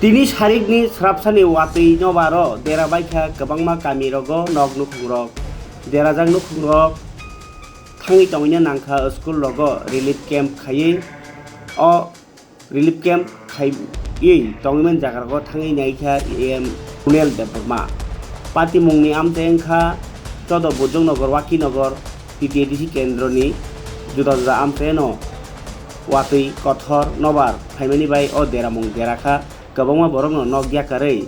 Tini sarikni srapsani watui nobaro derabaikha kwbangma kamirogo nog nukhungrok derajak nukhungrok thangui tongina nangkha school rogo relief camp khaiui o relief camp khaiui tongmani jagarago thangui naikha em Runel Development Patimungni amte wngkha Chodo Bojongnogo Wakinogo PTDC kendroni juda juda amte no watui kothor nobar phaimani bai o deramung derakha kwbangma borokno nog yakarei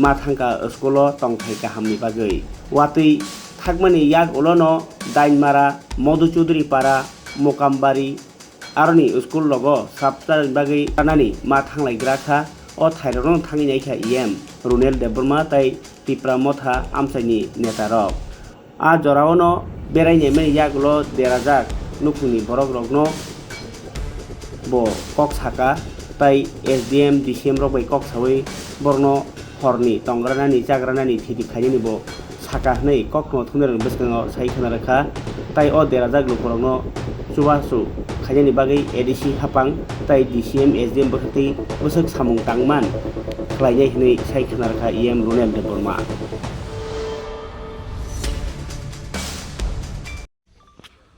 ma thangka schoolo tongthai kahamni bagui watui thakmani yak ulono Dainmara Modu Chaudhary Para Mokambari aroni school logo saptar bagui anani ma thanglaigraka o thairokno thangi naikha em Runel Development tai Tipra Motha amsaini netarok a joraono berainai mani yagulo derajak nukhungni borok rokno bo kok saka tai SDM DCM rok bai kok sawi borno horni tongranani jagranani thidi khaini bo saka hnei kokno thunarang biskango sai khanaraka tai o derajak lukorokno chubasu khaini bagai ADC hapang tai DCM SDM bakhati busuk samung tangman khlainai hnei sai khanaraka em Runel Development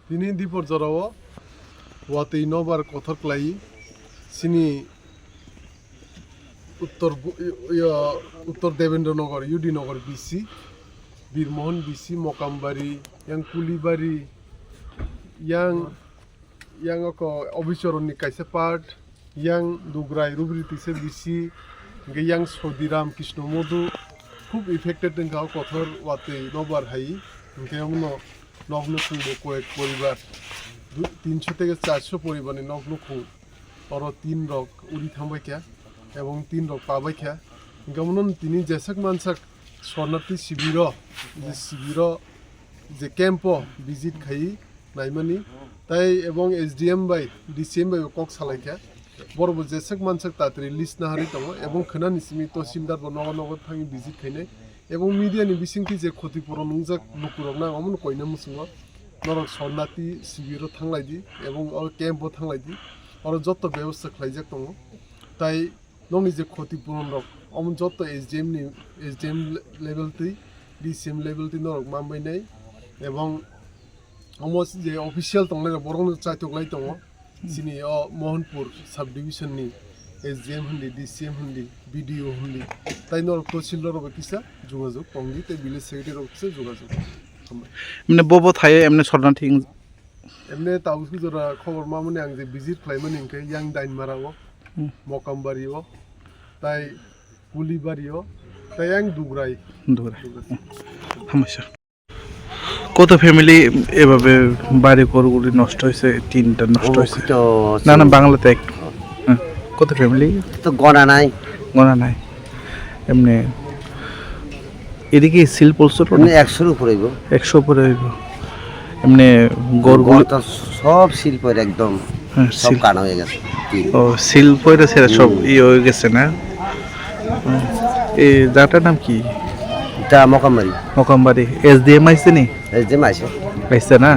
Tini dipor jorao watui nobar kothor klai sini uttor Devendranagar UD Nagar BC Birmohon BC Mokambari yang Kulibari yang oko Obisharoni kaisa part yang Dugrai Rubri tise BC yang Sodiram Krishna Modu খুব affected দেখা কোথর ওয়াতে নবার high কেমন নগ্নখুং কয়েক পরিবার 300 থেকে 400 পরিবারে নগ্নখুং or 3 rock উড়ি থামবাইখা এবং 3 rock পাবাইখা কেমন তিনি জেসাক মানসাক শরণার্থী শিবির যে ক্যাম্প ভিজিট খাই নাইমানি তাই এবং SDM বাই DCM বাই কক সালাইখা বড় জেসাক মানসাক তাড়াতাড়ি লিস্ট না হারি দङ এবং खोनानि सिमि तहसिलदार बो नग नग थाङि भिजिट खायनाय এবং মিডিয়াनि बिसिंथि जे ক্ষতিপূরণ नुजाक लुकुरक ना अमन कइना मुसुङो नरक शरणार्थी शिबिर थांलायदि এবং ক্যাম্প थांलायदि आरो जत्त व्यवस्था खालायजाक दङ তাই नंनि जे ক্ষতিপূরণ रक अमन जत्त SDM लेभेल ति DCM लेभेल ति नरक मामबायनाय এবং almost जे अफिशियल दंलाय बरंनो चाइतकलाय दङ सिनि मोहनपुर सब डिविजन नि SDM हुन्दी DCM हुन्दी BDO हुन्दी ताई नर तहसिलदार किसा जोगाजोग पंगि ते विलेज सेक्रेटारि किसा जोगाजोग মানে ববো থায়ে এমনি শরণার্থী एमने ताउसु जरा खबर मामने आं जे विजिट खालायमोन इनके यां दाइनमाराव मकामबारिव ताई कुलिबारिव ताई आं दुगराय সমস্যা কত ফ্যামিলি এভাবে বাড়ি ঘরগুলি নষ্ট হয়েছে 3টা নষ্ট হয়েছে না না বাংলাতে একটু কত ফ্যামিলি তো গণা নাই এমনি এদিকে সিল পলসর 100 উপরে হইব 100 উপরে হইব এমনি গরগুলো তো সব সিল পরে একদম সব কানা হয়ে গেছে ও সিল পরে সেটা সব হয়ে গেছে না এই জায়গাটার নাম কি এটা মকামবাড়ি SDM আইছে নি SDM আইছে না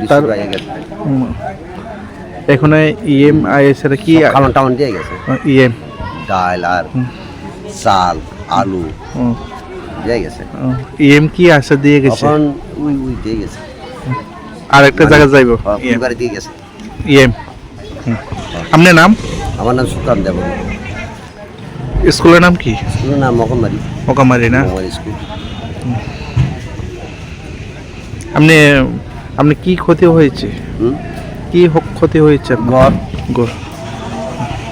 তার গেছে এখন EM আইছে কি খালন টাউন দিয়ে গেছে EM ডাল আর চাল আলু দিয়ে গেছে EM কি আশা দিয়ে গেছে এখন উই দিয়ে গেছে আর একটা জায়গা যাইব গাড়ি দিয়ে গেছে EM আপনার নাম আমার নাম সুকান্ত দেব স্কুলের নাম কি স্কুলের নাম মকামারি না স্কুল আপনি কি ক্ষতি হয়েছে কি ক্ষতি হয়েছে ঘর